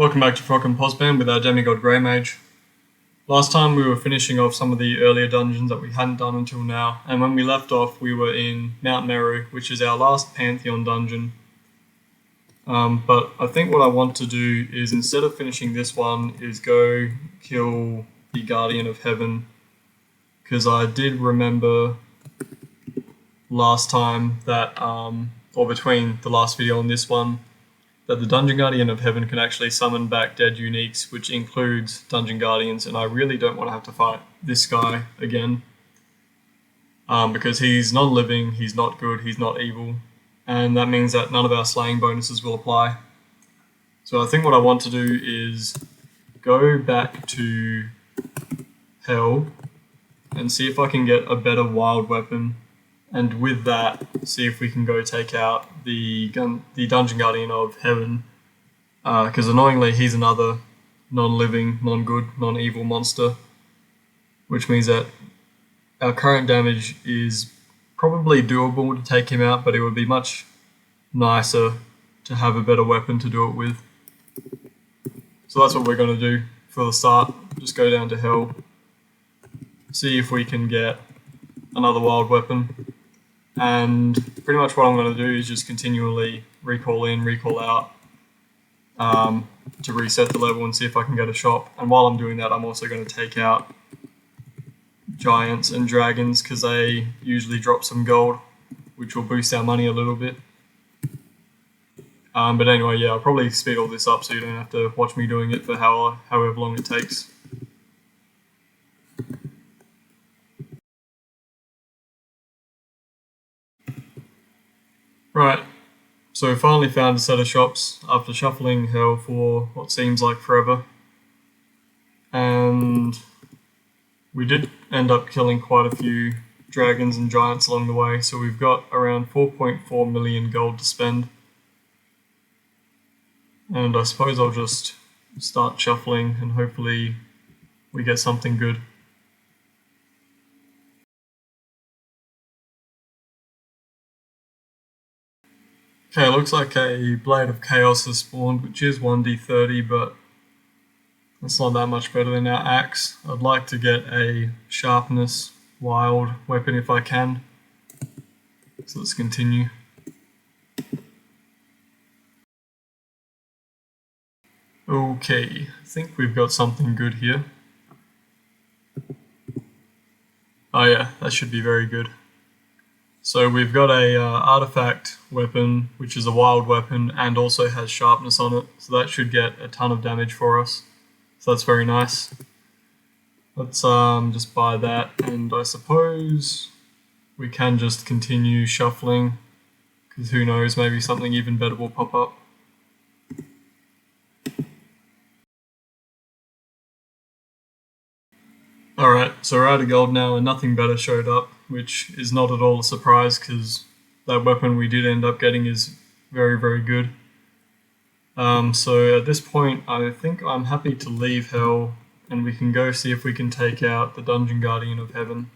Welcome back to FrogComposband with our demigod Gray-Mage. Last time we were finishing off some of the earlier dungeons that we hadn't done until now, and when we left off we were in Mount Meru, which is our last Pantheon dungeon. But I think what I want to do is, instead of finishing this one, is go kill the Guardian of Heaven, because I did remember last time that, or between the last video and this one, that the Dungeon Guardian of Heaven can actually summon back dead uniques, which includes Dungeon Guardians, and I really don't want to have to fight this guy again. Because he's non-living, he's not good, he's not evil, and that means that none of our slaying bonuses will apply. So I think what I want to do is go back to Hell and see if I can get a better wild weapon, and with that, see if we can go take out the Dungeon Guardian of Heaven, because annoyingly he's another non-living, non-good, non-evil monster, which means that our current damage is probably doable to take him out, but it would be much nicer to have a better weapon to do it with. So that's what we're going to do for the start. Just go down to Hell, see if we can get another wild weapon. And pretty much what I'm going to do is just continually recall in, recall out, to reset the level and see if I can get a shop. And while I'm doing that, I'm also going to take out giants and dragons, because they usually drop some gold, which will boost our money a little bit. But anyway, yeah, I'll probably speed all this up so you don't have to watch me doing it for however long it takes. Right, so finally found a set of shops after shuffling Hell for what seems like forever. And we did end up killing quite a few dragons and giants along the way, so we've got around 4.4 million gold to spend. And I suppose I'll just start shuffling and hopefully we get something good. Okay, it looks like a Blade of Chaos has spawned, which is 1d30, but that's not that much better than our axe. I'd like to get a Sharpness wild weapon if I can. So let's continue. Okay, I think we've got something good here. Oh yeah, that should be very good. So we've got a artifact weapon, which is a wild weapon and also has sharpness on it, so that should get a ton of damage for us. So that's very nice. Let's just buy that, and I suppose we can just continue shuffling, because who knows, maybe something even better will pop up. Alright, so we're out of gold now and nothing better showed up, which is not at all a surprise because that weapon we did end up getting is very, very good. So at this point I think I'm happy to leave Hell and we can go see if we can take out the Dungeon Guardian of Heaven.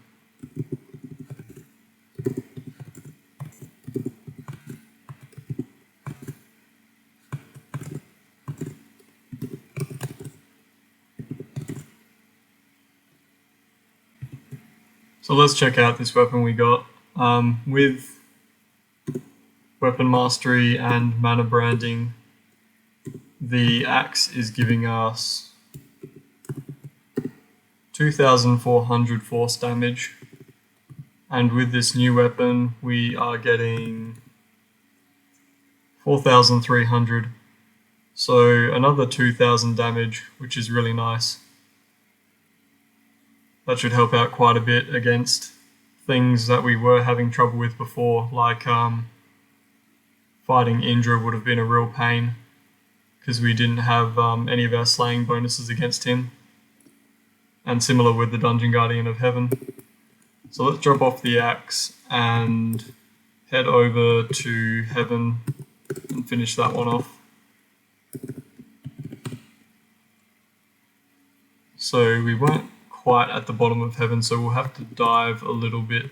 So let's check out this weapon we got. With Weapon Mastery and Mana Branding, the axe is giving us 2,400 force damage, and with this new weapon we are getting 4,300, so another 2,000 damage, which is really nice. That should help out quite a bit against things that we were having trouble with before, like fighting Indra would have been a real pain because we didn't have any of our slaying bonuses against him, and similar with the Dungeon Guardian of Heaven. So let's drop off the axe and head over to Heaven and finish that one off. So we weren't quite at the bottom of Heaven, so we'll have to dive a little bit.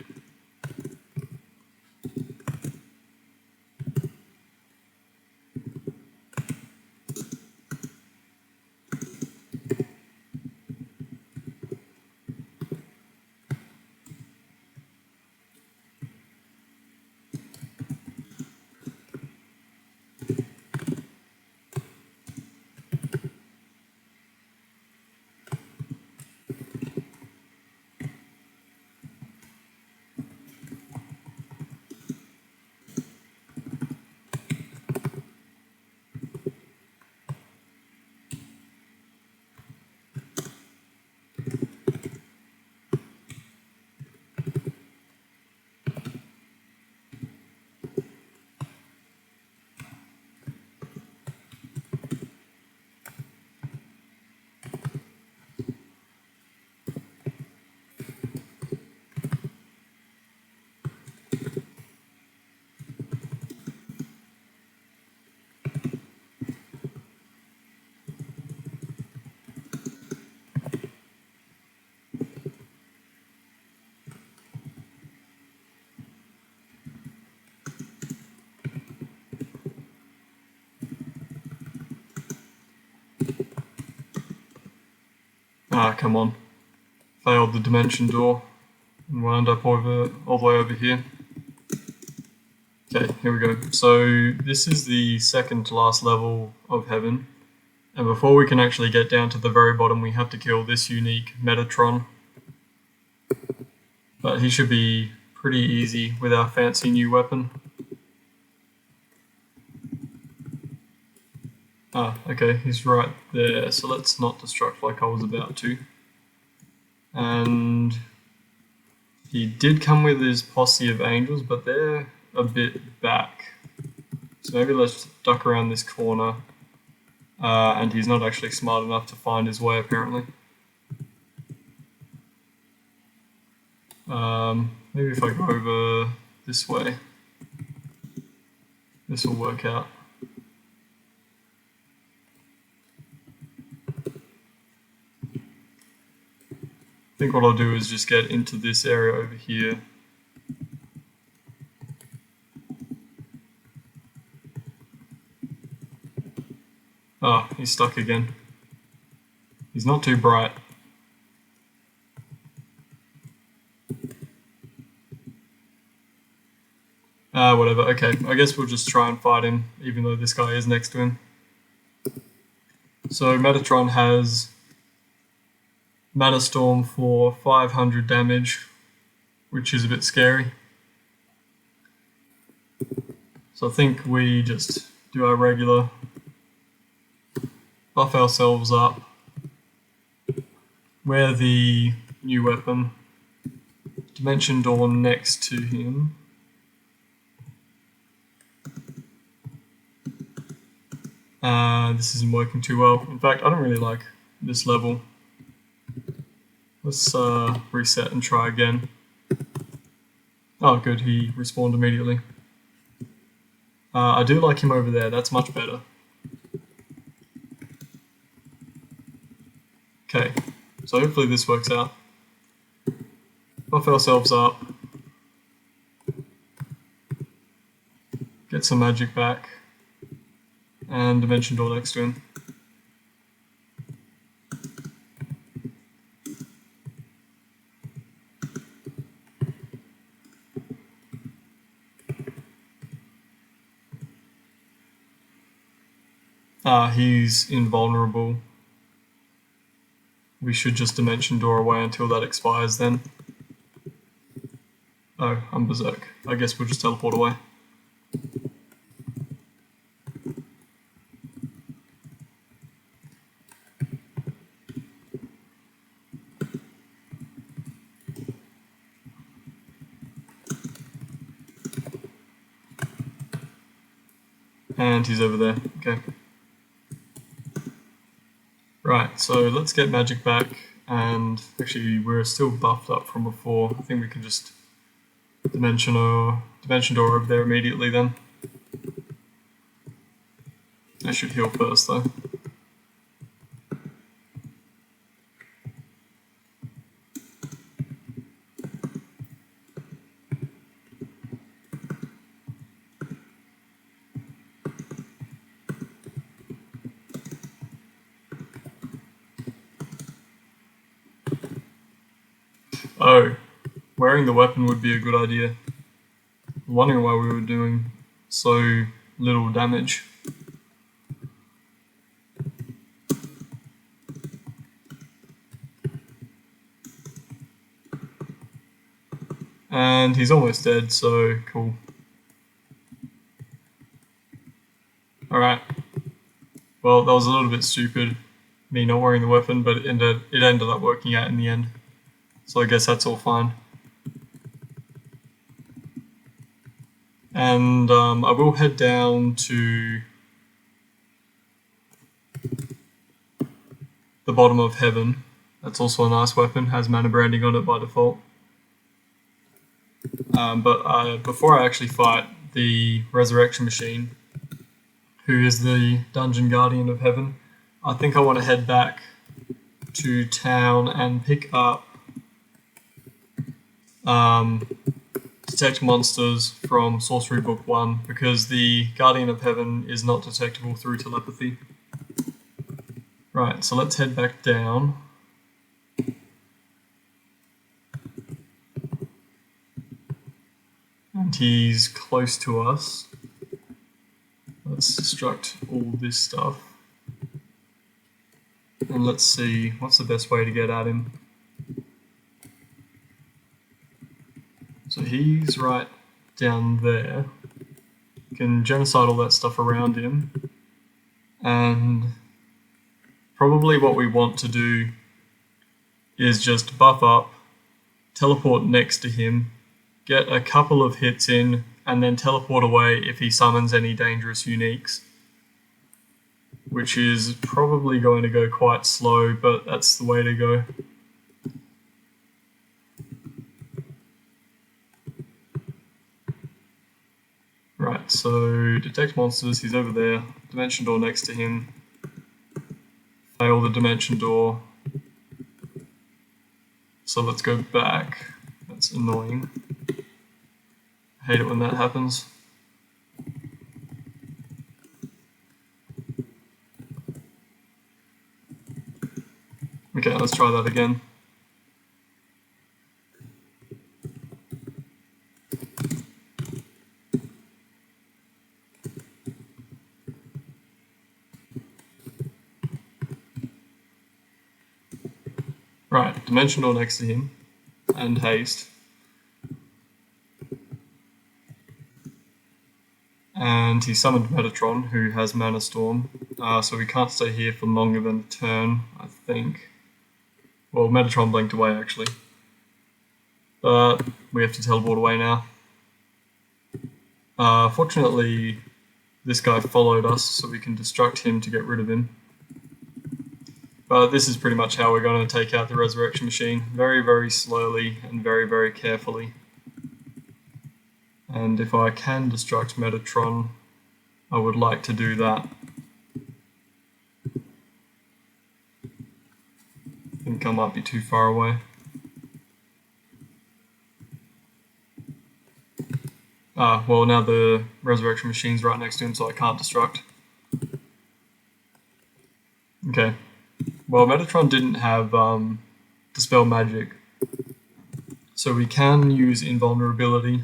Ah, come on. Failed the dimension door and wound up all the way over here. Okay, here we go. So this is the second to last level of Heaven. And before we can actually get down to the very bottom, we have to kill this unique Metatron. But he should be pretty easy with our fancy new weapon. Ah, okay, he's right there, so let's not destruct like I was about to. And he did come with his posse of angels, but they're a bit back. So maybe let's duck around this corner. And he's not actually smart enough to find his way, apparently. Maybe if I go over this way, this will work out. I think what I'll do is just get into this area over here. Ah, he's stuck again. He's not too bright. Whatever, okay. I guess we'll just try and fight him, even though this guy is next to him. So Metatron has Mana Storm for 500 damage, which is a bit scary. So I think we just do our regular, buff ourselves up, wear the new weapon, Dimension Door next to him. This isn't working too well. In fact, I don't really like this level. Let's reset and try again. Oh good, he respawned immediately. I do like him over there, that's much better. Okay, so hopefully this works out. Buff ourselves up. Get some magic back. And Dimension Door next to him. He's invulnerable. We should just Dimension Door away until that expires then. Oh, I'm berserk. I guess we'll just teleport away. And he's over there, okay. Right, so let's get magic back, and actually we're still buffed up from before. I think we can just Dimension Door over there immediately then. I should heal first though. Oh, wearing the weapon would be a good idea. I'm wondering why we were doing so little damage. And he's almost dead, so cool. Alright. Well, that was a little bit stupid, me not wearing the weapon, but it ended up working out in the end. So I guess that's all fine. And I will head down to the bottom of Heaven. That's also a nice weapon, has mana branding on it by default. But before I actually fight the Resurrection Machine, who is the Dungeon Guardian of Heaven, I think I want to head back to town and pick up Detect Monsters from Sorcery Book 1, because the Guardian of Heaven is not detectable through telepathy. Right, so let's head back down. And he's close to us. Let's destruct all this stuff. And let's see, what's the best way to get at him? So he's right down there. You can genocide all that stuff around him. And probably what we want to do is just buff up, teleport next to him, get a couple of hits in, and then teleport away if he summons any dangerous uniques. Which is probably going to go quite slow, but that's the way to go. Right, so detect monsters, he's over there, dimension door next to him, fail the dimension door, so let's go back, that's annoying, I hate it when that happens. Okay, let's try that again. Right, dimension door next to him, and haste. And he summoned Metatron, who has Mana Storm, so we can't stay here for longer than a turn, I think. Well, Metatron blinked away, actually. But we have to teleport away now. Fortunately, this guy followed us, so we can destruct him to get rid of him. But this is pretty much how we're going to take out the Resurrection Machine. Very, very slowly and very, very carefully. And if I can destruct Metatron, I would like to do that. I think I might be too far away. Well, now the Resurrection Machine's right next to him, so I can't destruct. Okay. Well, Metatron didn't have Dispel Magic, so we can use Invulnerability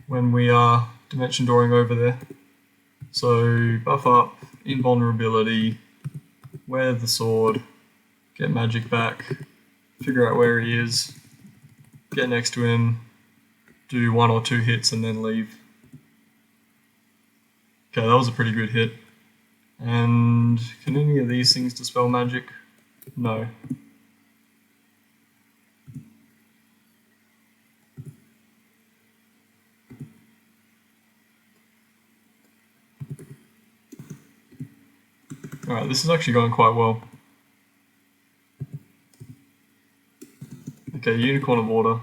when we are Dimension Dooring over there. So, buff up, Invulnerability, wear the sword, get magic back, figure out where he is, get next to him, do 1 or 2 hits and then leave. Okay, that was a pretty good hit. And can any of these things dispel magic? No. Alright, this is actually going quite well. Okay, Unicorn of Water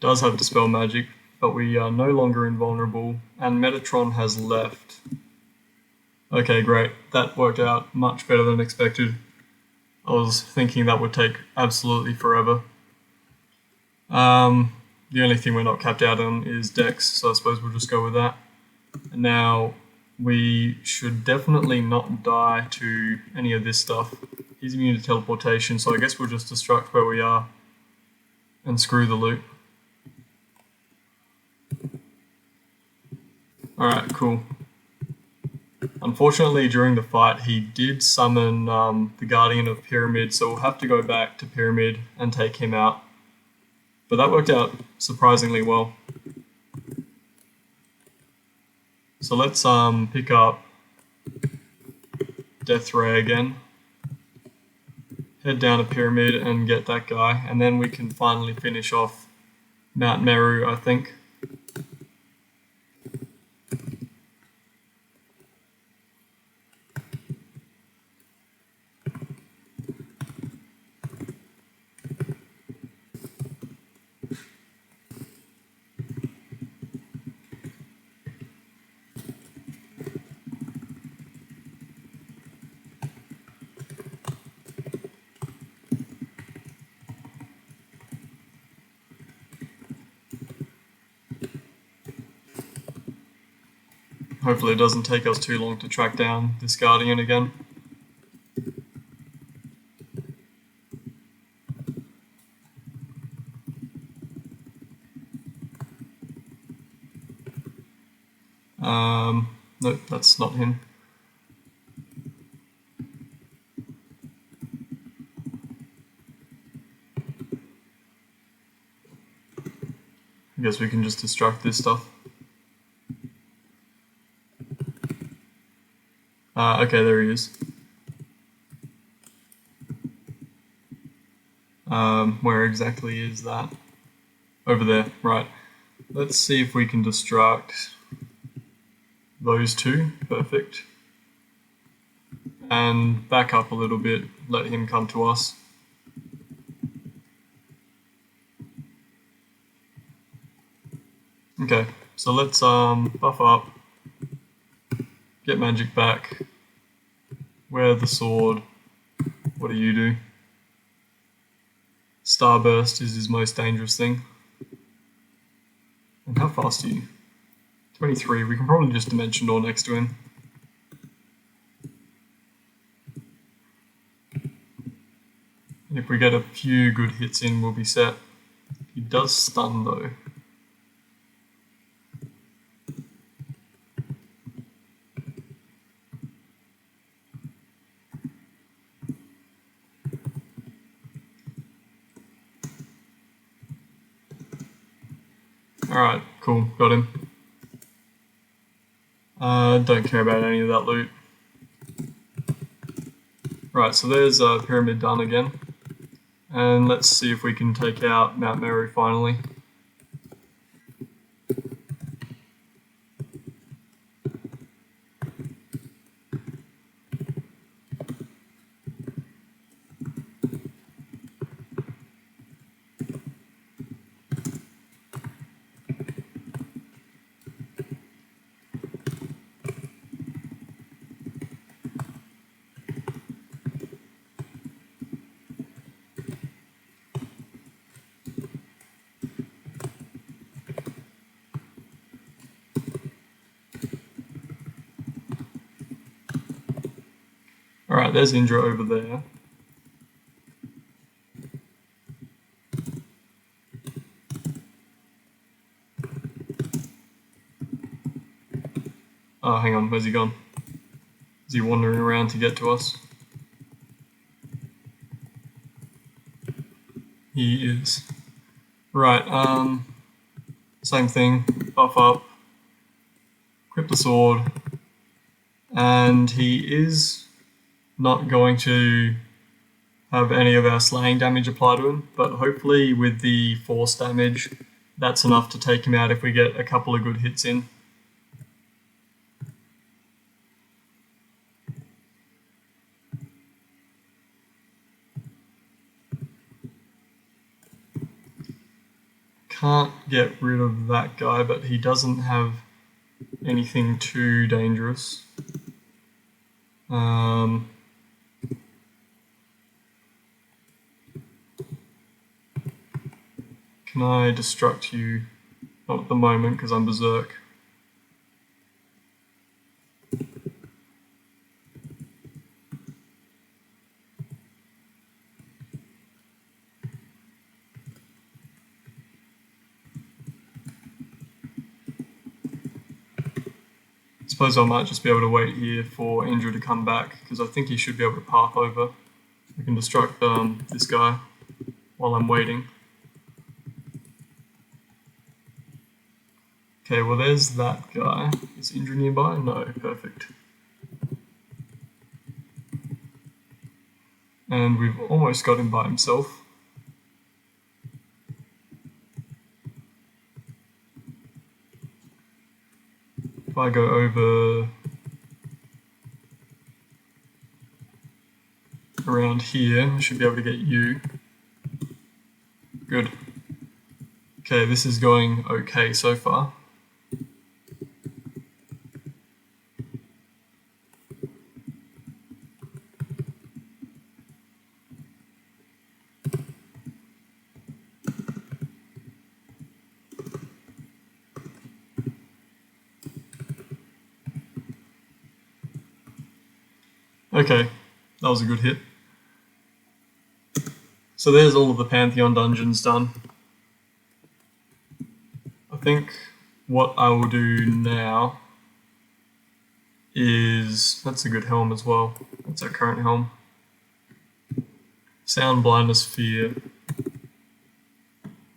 does have Dispel Magic, but we are no longer invulnerable, and Metatron has left. Okay, great. That worked out much better than expected. I was thinking that would take absolutely forever. The only thing we're not capped out on is Dex, so I suppose we'll just go with that. And now, we should definitely not die to any of this stuff. He's immune to teleportation, so I guess we'll just destruct where we are and screw the loot. Alright, cool. Unfortunately, during the fight, he did summon the Guardian of Pyramid, so we'll have to go back to Pyramid and take him out. But that worked out surprisingly well. So let's pick up Death Ray again. Head down to Pyramid and get that guy, and then we can finally finish off Mount Meru, I think. Hopefully it doesn't take us too long to track down this Guardian again. Nope, that's not him. I guess we can just destruct this stuff. Okay, there he is. Where exactly is that? Over there, right. Let's see if we can destruct those two. Perfect. And back up a little bit, let him come to us. Okay, so let's buff up, get magic back, wear the sword. What do you do? Starburst is his most dangerous thing. And how fast are you? 23, we can probably just Dimension Door next to him. If we get a few good hits in, we'll be set. He does stun though. Alright, cool, got him. Don't care about any of that loot. Right, so there's Pyramid done again. And let's see if we can take out Mount Meru finally. Alright, there's Indra over there. Oh, hang on, where's he gone? Is he wandering around to get to us? He is. Right, same thing, buff up, equip the sword, and he is not going to have any of our slaying damage apply to him, but hopefully with the force damage, that's enough to take him out if we get a couple of good hits in. Can't get rid of that guy, but he doesn't have anything too dangerous. Can I destruct you? Not at the moment because I'm berserk. I suppose I might just be able to wait here for Indra to come back because I think he should be able to path over. I can destruct this guy while I'm waiting. Okay, well there's that guy. Is Indra nearby? No, perfect. And we've almost got him by himself. If I go over around here, I should be able to get you. Good. Okay, this is going okay so far. Okay, that was a good hit. So there's all of the Pantheon dungeons done. I think what I will do now is, that's a good helm as well. That's our current helm. Sound, blindness, fear.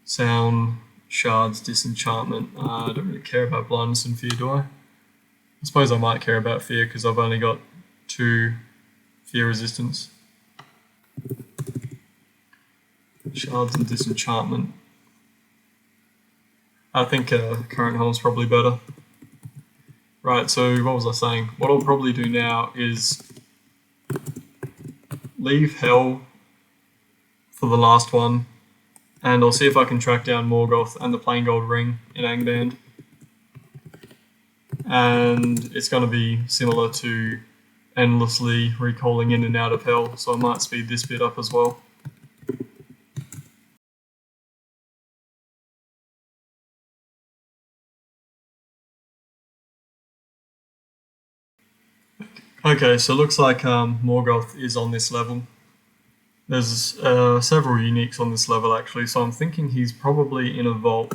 Sound, shards, disenchantment. I don't really care about blindness and fear, do I? I suppose I might care about fear because I've only got 2 fear resistance. Shards and disenchantment. I think current helm's probably better. Right, so what was I saying? What I'll probably do now is leave Hell for the last one, and I'll see if I can track down Morgoth and the Plain Gold Ring in Angband. And it's going to be similar to endlessly recalling in and out of Hell, so I might speed this bit up as well. Okay, so it looks like Morgoth is on this level. There's several uniques on this level actually, so I'm thinking he's probably in a vault.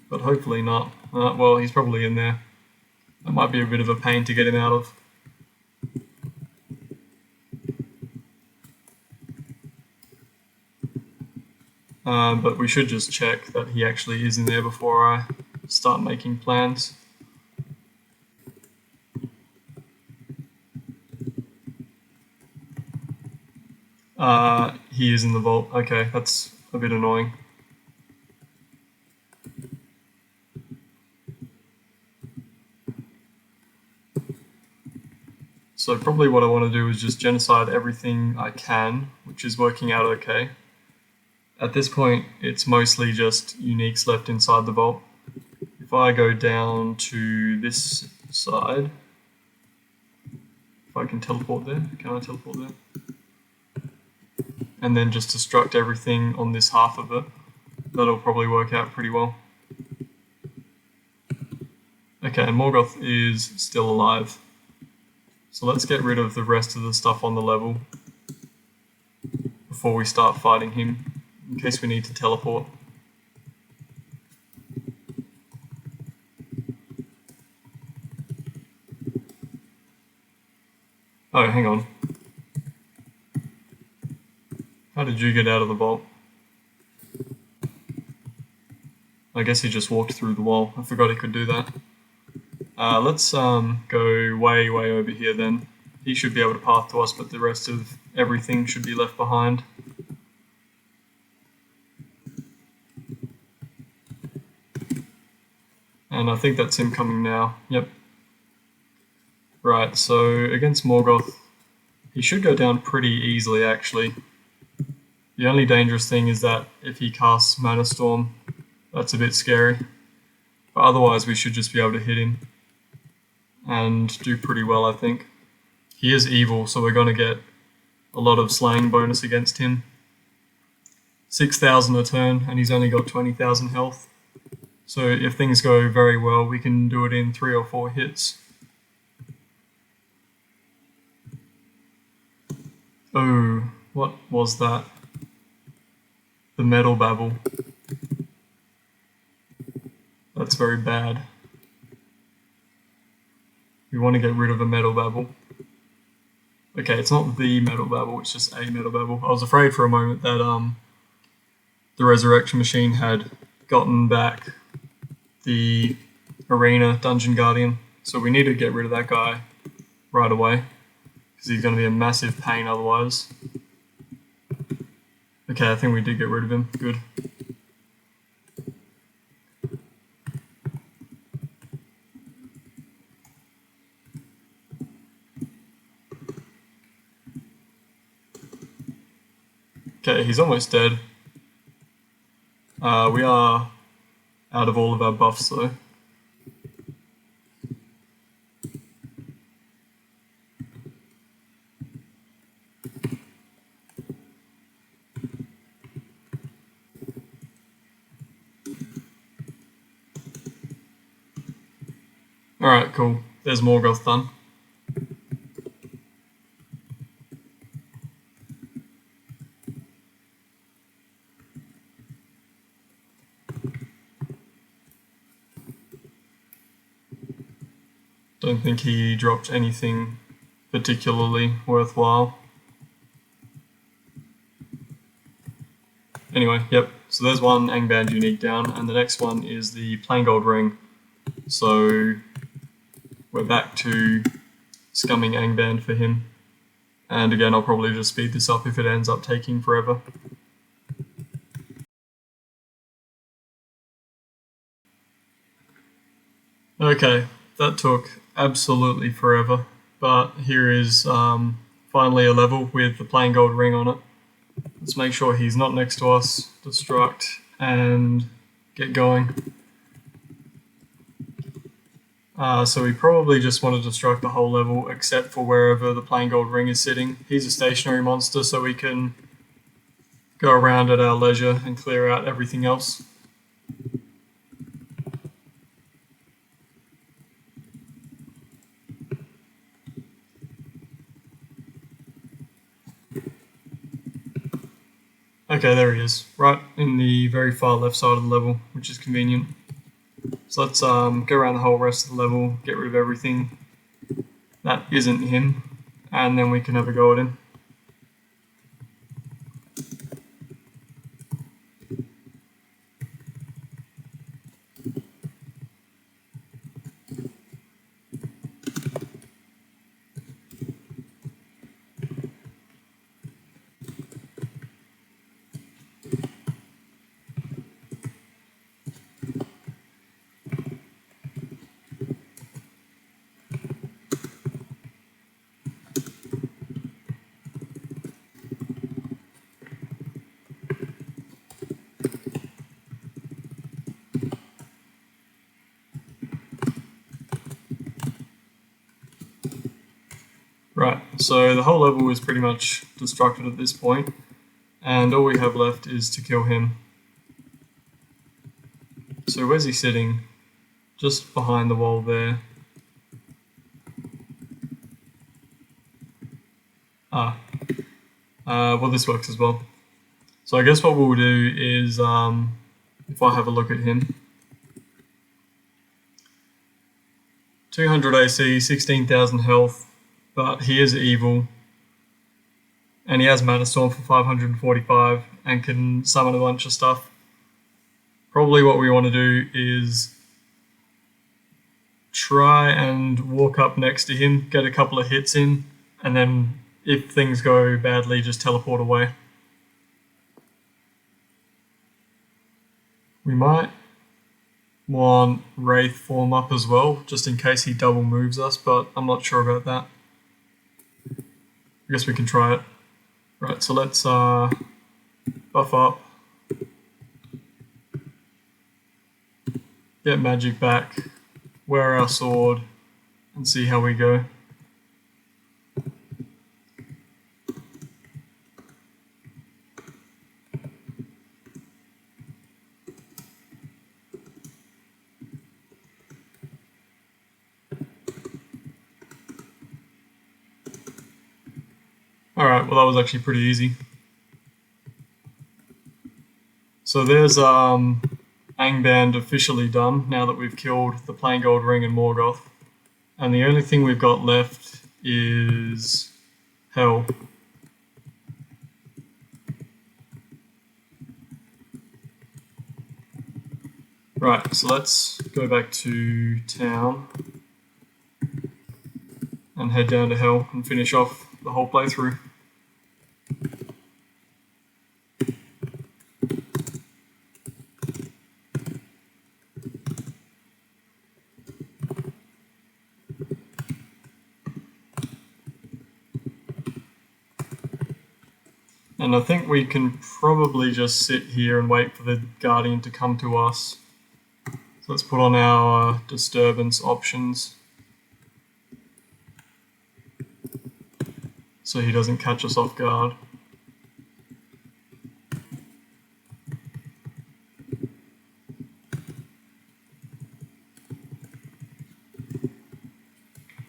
But hopefully not. Well, he's probably in there. That might be a bit of a pain to get him out of. But we should just check that he actually is in there before I start making plans. He is in the vault. Okay, that's a bit annoying. So probably what I want to do is just genocide everything I can, which is working out okay. At this point, it's mostly just uniques left inside the vault. If I go down to this side, if I can teleport there, can I teleport there? And then just destruct everything on this half of it. That'll probably work out pretty well. Okay, and Morgoth is still alive. So let's get rid of the rest of the stuff on the level before we start fighting him, in case we need to teleport. Oh, hang on. How did you get out of the vault? I guess he just walked through the wall. I forgot he could do that. Let's go way over here then. He should be able to path to us, but the rest of everything should be left behind. And I think that's him coming now. Yep. Right, so against Morgoth, he should go down pretty easily actually. The only dangerous thing is that if he casts Mana Storm, that's a bit scary. But otherwise we should just be able to hit him and do pretty well, I think. He is evil, so we're going to get a lot of slaying bonus against him. 6,000 a turn, and he's only got 20,000 health. So if things go very well, we can do it in 3 or 4 hits. Oh, what was that? The Metal Babble. That's very bad. We want to get rid of a Metal Babble. Okay, it's not the Metal Babble, it's just a Metal Babble. I was afraid for a moment that the Resurrection Machine had gotten back the Arena Dungeon Guardian, so we need to get rid of that guy right away, because he's going to be a massive pain otherwise. Okay, I think we did get rid of him. Good. Okay, he's almost dead. We are out of all of our buffs though. Alright, cool. There's Morgoth done. Don't think he dropped anything particularly worthwhile. Anyway, yep, so there's one Angband unique down, and the next one is the plain gold ring. So we're back to scumming Angband for him. And again, I'll probably just speed this up if it ends up taking forever. Okay, that took absolutely forever, but here is finally a level with the plain gold ring on it. Let's make sure he's not next to us, destruct, and get going. So we probably just want to destruct the whole level except for wherever the plain gold ring is sitting. He's a stationary monster, so we can go around at our leisure and clear out everything else. Okay, there he is, right in the very far left side of the level, which is convenient. So let's go around the whole rest of the level, get rid of everything that isn't him, and then we can have a go at him. Right, so the whole level is pretty much destructed at this point, and all we have left is to kill him. So where's he sitting? Just behind the wall there. Well, this works as well. So I guess what we'll do is, if I have a look at him, 200 AC, 16,000 health, but he is evil, and he has Mana Storm for 545 and can summon a bunch of stuff. Probably what we want to do is try and walk up next to him, get a couple of hits in, and then if things go badly, just teleport away. We might want Wraith form up as well, just in case he double moves us, but I'm not sure about that. I guess we can try it. Right, so let's buff up, get magic back, wear our sword, and see how we go. Alright, well that was actually pretty easy. So there's Angband officially done now that we've killed the plain gold ring and Morgoth. And the only thing we've got left is Hell. Right, so let's go back to town and head down to Hell and finish off the whole playthrough. And I think we can probably just sit here and wait for the Guardian to come to us. So let's put on our disturbance options so he doesn't catch us off guard.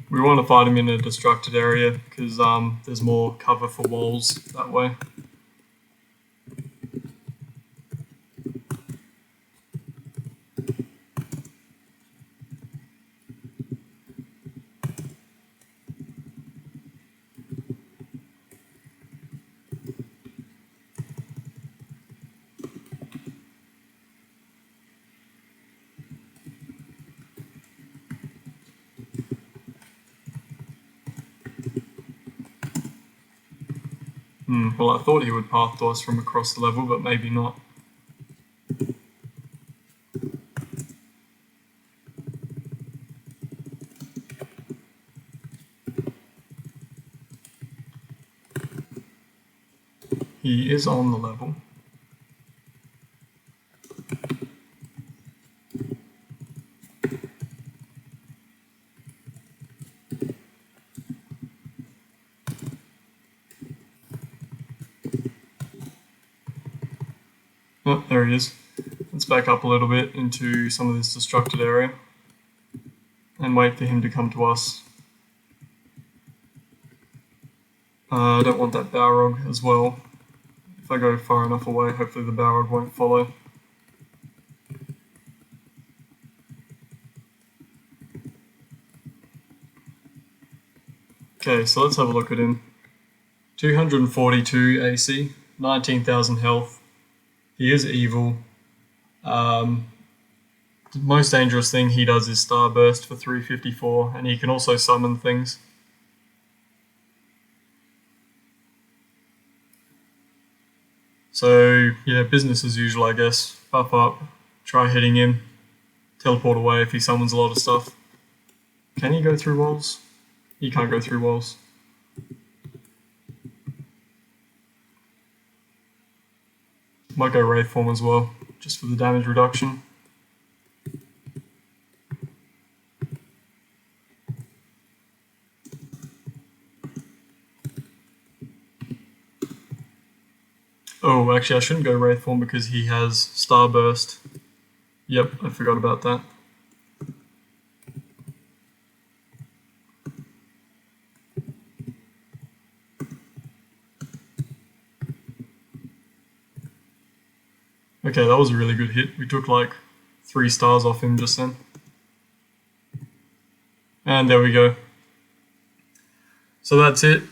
We want to fight him in a destructed area because there's more cover for walls that way. Well, I thought he would path to us from across the level, but maybe not. He is on the level. Oh, there he is. Let's back up a little bit into some of this destructed area and wait for him to come to us. I don't want that Balrog as well. If I go far enough away, hopefully the Balrog won't follow. Okay, so let's have a look at him. 242 AC, 19,000 health. He is evil. The most dangerous thing he does is Starburst for 354, and he can also summon things. So yeah, business as usual, I guess. Buff up, try hitting him, teleport away if he summons a lot of stuff. Can he go through walls? He can't go through walls. Might go Wraith form as well, just for the damage reduction. Oh, actually I shouldn't go Wraith form because he has Starburst. Yep, I forgot about that. Okay, that was a really good hit. We took like 3 stars off him just then. And there we go. So that's it.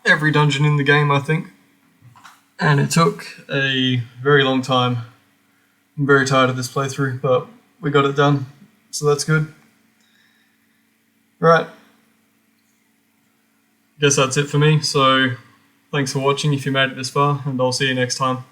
Every dungeon in the game, I think. And it took a very long time. I'm very tired of this playthrough, but we got it done. So that's good. Right. Guess that's it for me. So thanks for watching if you made it this far, and I'll see you next time.